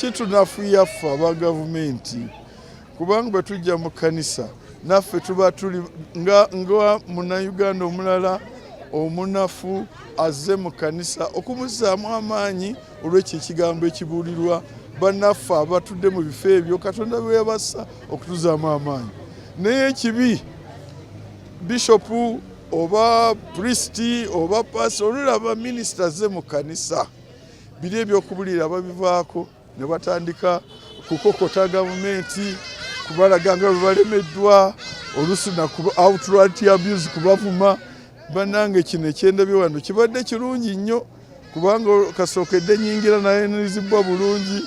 lwaki tunafuya ffe aba gavumenti kubanga bwe tujja mu kkanisa naffe tuba tuli nga munnayuganda omulala omunafu azze mu kkanisa okumuzzaamu amaanyi olw'ekyo ekigambo ekibuulirwa bannaffe abatudde mu bifo ebyo Katonda bwe yabassa okutuzaamu amaanyi. Naye ekibi bishopu oba priesti oba pasi olulaba minisita azze mu kkanisa biri ebyokubuulira babivaako ne batandika kukokota gavumenti kubalaga nga bwe balemeddwa oluusi na outright abuse kubavuma. Bannange kino ekyendabye wano kibadde kirungi nnyo kubanga kasookedde nnyingira nayenezibwa bulungi,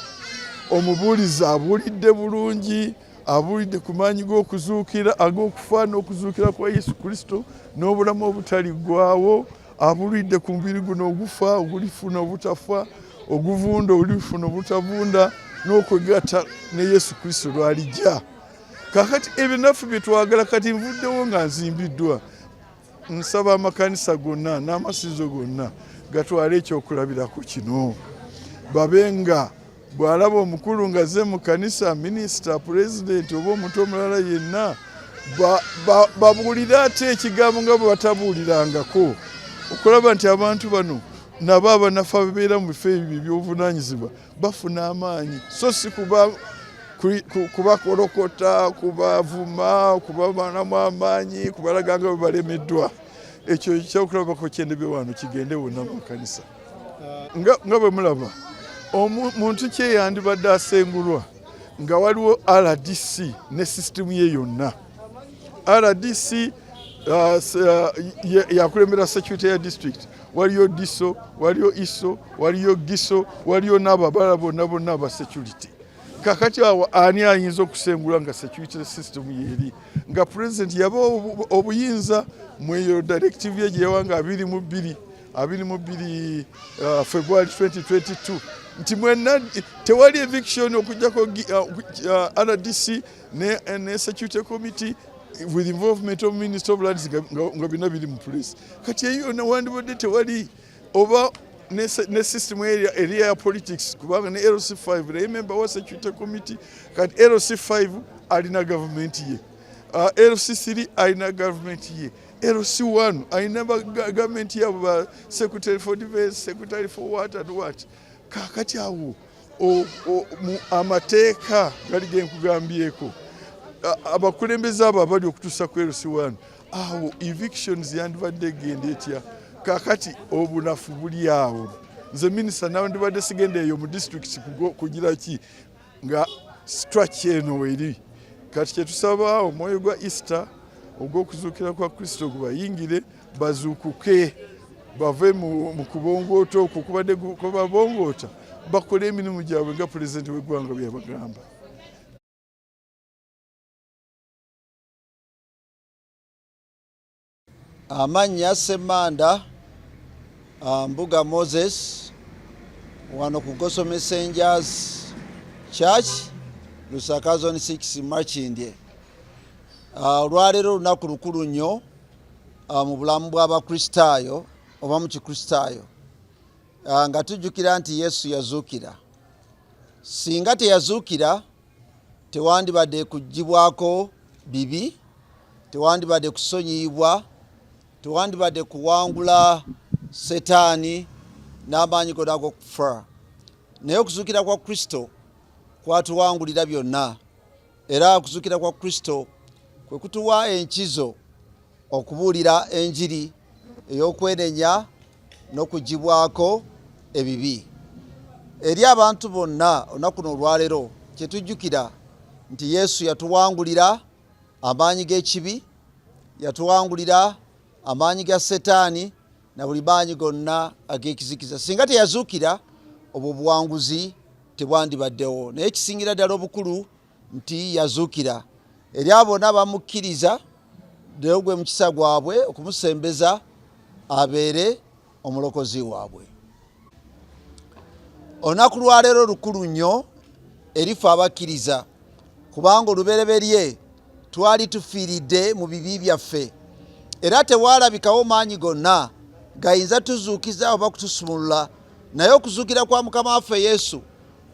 omubuulizi abuulidde bulungi, abuulidde ku maanyi g'okuzuukira ag'okufa n'okuzuukira kwa Yesu Kristo n'obulamu obutaliggwaawo, abuulidde ku mubiri guno ogufa ogulifuna obutafa, oguvunda olifuna obutavunda n'okwegatta ne Yesu Kristo lw'alijja. Kakati ebyo naffe bye twagala kati nvuddewo nga nzimbiddwa. Nsaba amakanisa gonna n'amasizo gonna gatwale ekyokulabirako kino. Babenga bw'alaba omukulu ng'azze mu kanisa, minisita, pulezidenti oba omuntu omulala yenna babuulire ate ekigambo nga bwe batabuulirangako, okulaba nti abantu bano nabo abanafu ababeera mu bifo ebyo ebyobuvunaanyizibwa bafuna amaanyi, so si kubakolokota, kubavuma, kubabanamu amaanyi, kubalaga nga bwe balemeddwa. Ekyo ekyokulabako kyendebye wano kigende wonna mu makanisa. Nga bwe mulaba omuntu kye yandibadde asengulwa nga waliwo RDC ne sisitemu ye yonna. RDC yakulembera security ya district, waliyo diso, waliyo iso, waliyo giso, waliyo n'ababala bonna aba security. Kakati awo ani ayinza okusengula nga security system yeri nga president yaba obuyinza mweyo directive ye gyewanga 22 February 2022 nti mwenna tewali eviction okujjako RDC ne security committee with involvement of Minister of Lands nga bina biri mu police. Kati eyo na wandibodde tewali oba ne system area ya politics kubanga ne LC5 remember wa security committee kati LC5 alina government ye, LC3 alina government ye, LC1 alina government ya secretary for defense, secretary for what and what. Kakati awo amateeka gali genkugambyeko abakulembeze abo abali okutuusa ku LC1 awo evictions yandibadde genda etya. Kakati obunafu buli awo. Nze minisita nawe ndibadde sigenda eyo mu district kugira ki nga structure eno eri. Kati kyetusaba omwoyo gwa Easter ogw'okuzuukira kwa Kristo gubayingire bazuukuke bave mu kubongoota okwo kubadde kubabongoota bakole emirimu gyabwe nga pulezidenti w'eggwanga bwe yabagamba. Amannya Ssemanda Mbuga Moses wano ku Gospel Messengers Church Lusaka Zone 6 Machindye. Olwaleero lunaku lukulu nnyo mu bulamu bw'abakristaayo oba mu kikristaayo nga tujjukira nti Yesu yazuukira. Singa teyazuukira tewandibadde kuggyibwako bibi, tewandibadde kusonyiyibwa, tewandibadde kuwangula Setaani n'amaanyi gonna ag'okufa. Naye okuzuukira kwa Kristo kwatuwangulira byonna, era okuzuukira kwa Kristo kwe kutuwa enkizo okubuulira enjiri ey'okwenenya n'okuggyibwako ebibi. Eri abantu bonna olunaku luno olwaleero kye tujjukira nti Yesu yatuwangulira amaanyi g'ekibi, yatuwangulira amaanyi ga Setaani na buli maanyi gonna ag'ekizikiza. Singa teyazuukira obwo obuwanguzi tebwandibaddewo, naye kisingira ddala obukulu nti yazuukira. Eri abo bonna abamukkiriza ddala gwe mukisa gwabwe okumusembeza abeere omulokozi waabwe. Olunaku lwaleero lukulu nnyo erife abakkiriza kubanga olubereberye twali tufiiridde mu bibi byaffe, era tewaalabikawo maanyi gonna gayinza tuzuukiza oba kutusumulula, naye okuzuukira kwa Mukama waffe Yesu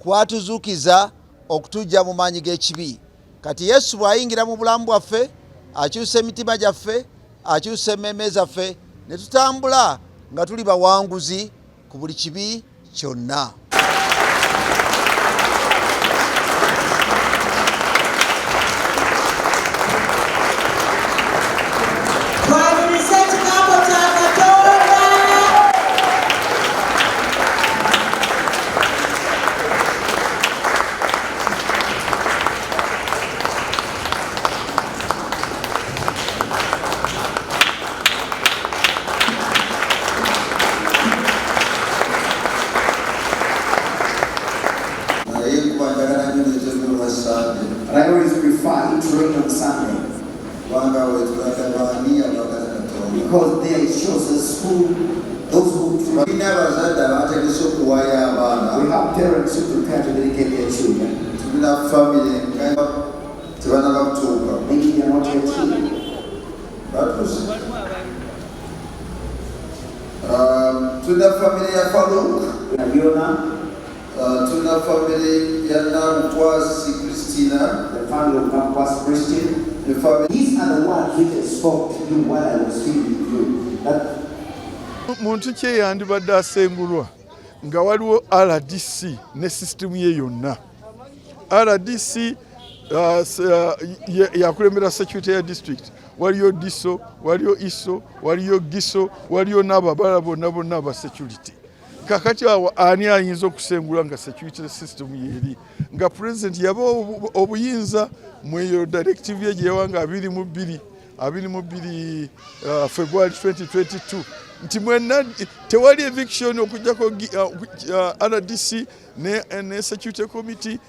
kwatuzuukiza okutujja mu maanyi g'ekibi. Kati Yesu bw'ayingira mu bulamu bwaffe, akyusa emitima gyaffe, akyusa emmeeme zaffe, ne tutambula nga tuli bawanguzi ku buli kibi kyonna. And I always prefer it to rain on Sunday because there it shows us those who we have parents who prepare to dedicate their children. Maybe they are not yet children. Tuna family ya Faluk, tuna family ya Namkwasi Christina, the family of Namkwasi Christian. The family. These are the words which I spoke to you while I was speaking to you. That muntu kye yandibadde asengulwa nga waliwo RDC ne system ye yonna. RDC yakulembera security ya district, waliyo diso, waliyo iso, waliyo giso, waliyo n'ababala bonna aba security. Kakati awo ani ayinza okusengula nga security system yeri nga president yaba obuyinza mweyo directive ye gyewanga 22 February 2022 nti mwenna tewali eviction okujjako RDC ne security committee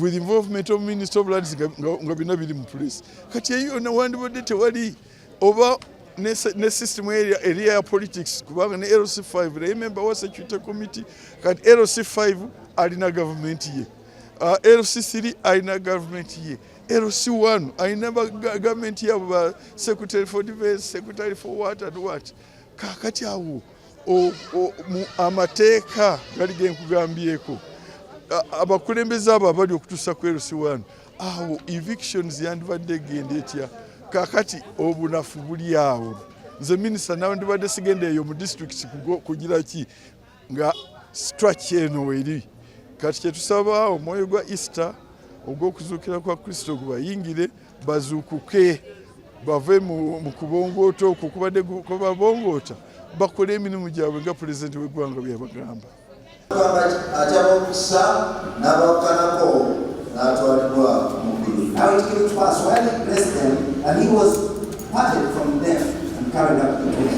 with involvement of Minister of Lands nga bina biri mu police. Kati eyo na wandibodde tewali oba ne system area ya politics kubanga ne LC5 remember wa security committee kati LC5 alina government ye, LC3 alina government ye, LC1 alina government ye aba secretary for defense, secretary for what and what. Kakati awo amateeka gali genkugambyeko abakulembeze abo abali okutuusa ku LC1 awo evictions yandibadde genda etya. Kakati obunafu buli awo. Nze minister nawe ndibadde sigenda eyo mu district kugira ki nga structure eno eri. Kati kyetusaba omwoyo gwa Easter ogw'okuzuukira kwa Kristo gubayingire bazuukuke bave mu kubongoota okwo kubadde kubabongoota bakole emirimu gyabwe nga pulezidenti w'eggwanga bwe yabagamba. Now it came to pass while he blessed them, and he was parted from them and carried up into heaven.